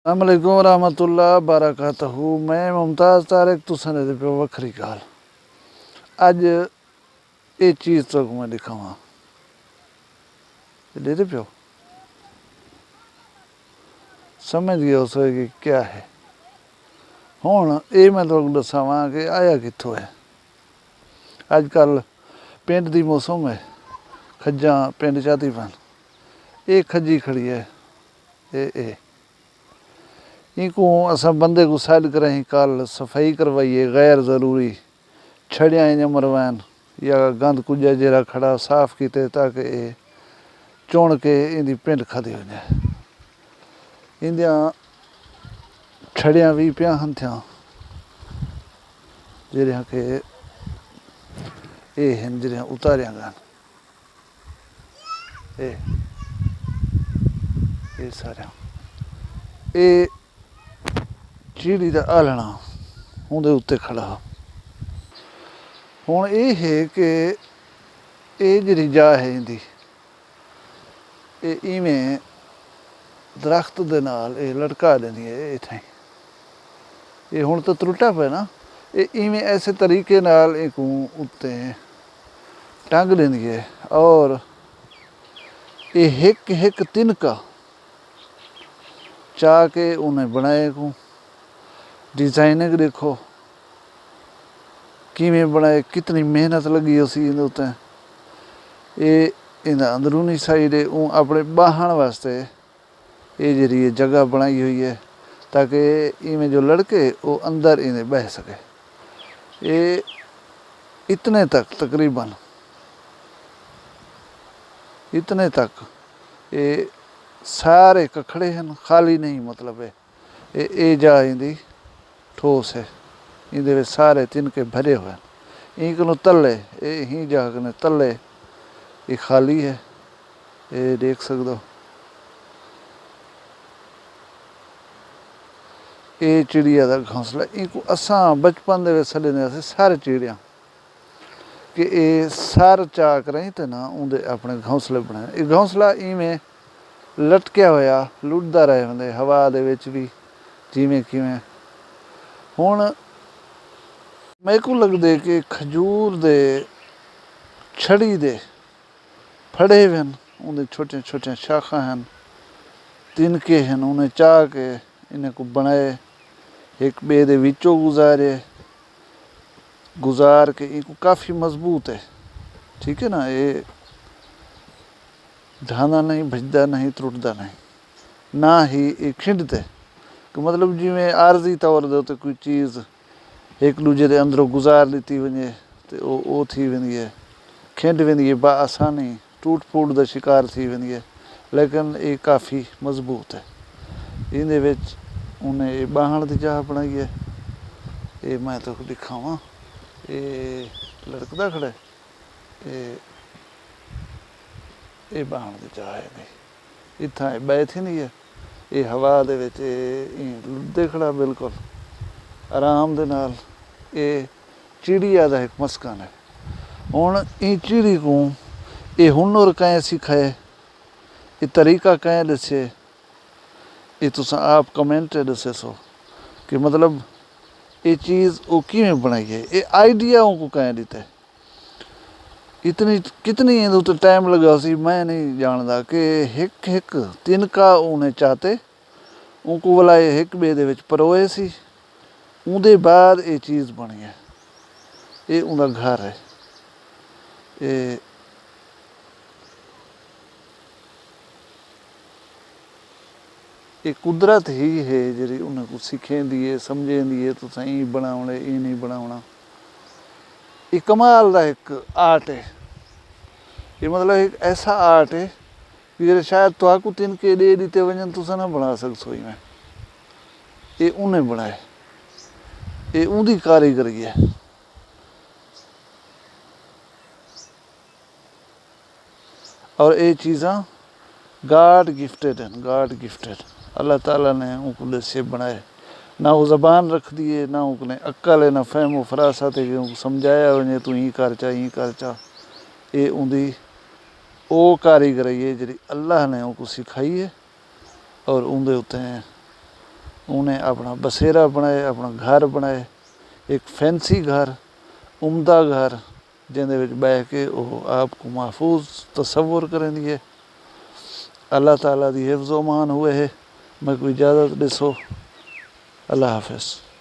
अस्सलामुअलैकुम रहमतुल्लाह बरकातहू। मैं मुमताज़ तारिक तुसां दे पियो वखरी गाल। अज ये चीज़ तो मैं दिखावा दे पियो समझ गया उस कि क्या है। हुण ये मैं तुहानू दसावां कि आया कित्थों है। अजकल पिंड दी मौसम है, खज्जां पिंड चाती पन। ये खज्जी खड़ी है, ये इनको असा बंदे को साइड कराई कल सफाई करवाइए गैर ज़रूरी छड़ियाँ इंज मरवान या गंद कुजा जरा खड़ा साफ किते ताकि ये चुन के इंदी पिंड खादी हो जाए। इंदियां छड़ियाँ भी पिया हन थियां जरिया के ये हैं जरिया उतारिया गन ये सारा ये चिड़ी दा आलना उहदे उत्ते खड़ा। हुण ये है कि ये जिहड़ी जा है इंदी ये इवें दरख्त दे नाल ये लटका देंदी है इत्थें। ये हुण तो त्रुटा पे ना, ये इवें ऐसे तरीके नाल इको उत्ते टंग देंदी है और ये हिक हिक तिनका चाह के उन्हें बनाए को डिजाइनिंग देखो किवें बनाए, कितनी मेहनत लगी उसी इहदे उत्ते। ये इहदा अंदरूनी साइड है अपने बाहण वास्ते ये जिहड़ी जगह बनाई हुई है ताकि इवें जो लड़के वो अंदर इन्हें बह सके। ये इतने तक तकरीबन इतने तक ये सारे कखड़े हैं, खाली नहीं मतलब है ये जा इंदी ठोस है, इंदे विच सारे तिनके भरे हुए हैं। इनको तले ये ही जागने तले ये खाली है, ये देख सकते हो। ये चिड़िया का घोंसला इनको असां बचपन दे विच सॾींदा सारे चिड़िया कि ये सर चा कराई तो ना उनके अपने घोंसले बनाए। ये घोंसला इवें लटकिया होया लुटदा रहे होंदे हवा दे विच भी जिवें किवें। हुण मेरे को लगदे कि खजूर दे छड़ी दे फड़े हुए हैं, उनके छोटे छोटे शाखा हैं, तिनके हैं, उन्हें चाह के इन्हें को बनाए एक बे दे विचों गुजार के इनको काफ़ी मजबूत है। ठीक है ना, ये ढांदा नहीं, भजदा नहीं, त्रुटदा नहीं, ना ही ये खिंडते कि मतलब जिमें आरजी तौर दे उत्ते कोई चीज़ एक दूजे के अंदरों गुजार लीती वजे तो वो थी वेंदी है, खिंड वेंदी है बआसानी, टूट फूट का शिकार थी वेंदी है। लेकिन ये काफ़ी मजबूत है। इहदे विच उन्हें ये बाहण की चाह बनाई है। ये मैं तो दिखावा ये लड़कदा खड़ा है, ये बाहण की चाह है नहीं इत्थां बैठ ही नहीं है। ये हवा दे विच लुदे खड़ा बिल्कुल आराम दे नाल। ये चिड़िया का एक मस्कन है। हुण ई चिड़ी को ये हुनर कैं सिखाए, ये तरीका कैं दसे, ये तुसां आप कमेंट दसे सो कि मतलब ये चीज़ वो किवें बनाई है, ये आइडिया को कैं दिता है। इतनी कितनी इहदे उत्ते टाइम लगा सी मैं नहीं जानदा कि हिक हिक तिनका उन्हें चाहते उनको बुलाए हिक बे दे विच परोए सी, उहदे बाद ये चीज़ बनी है। ये उनका घर है। ये कुदरत ही है जी उन्हें को सिखेंदी है समझेंदी है तो सही बनावणे ये नहीं बनावना। ये कमाल का एक आर्ट है। ये मतलब एक ऐसा आर्ट है कि शायद तुहाकू तिनके दे दिते वजन तुसा ना बना सकसो। में ये उन्हें बनाए, ये उनकी कारीगरी है। और ये चीज़ां गॉड गिफ्टेड हैं, गॉड गिफ्टेड। अल्लाह ताला ने उनको दसे बनाए, ना वो ज़बान रख दिए, ना उनने अक्ल है, ना फहमो फरासत है कि उनको समझाया वजे तू ही कर चा। ये उनकी वो कारीगरी है जी अल्लाह ने उनको सिखाई है और उनके उत्ते उन्हें अपना बसेरा बनाए, अपना घर बनाए, एक फैंसी घर, उम्दा घर, जिंदे विच बह के वो आपको महफूज तसव्वुर करेंदी है। अल्लाह ताला दी हिफ्ज़ अमान हुए है। मैं कोई इजाज़त ॾिसो। अल्लाह हाफ़िज़।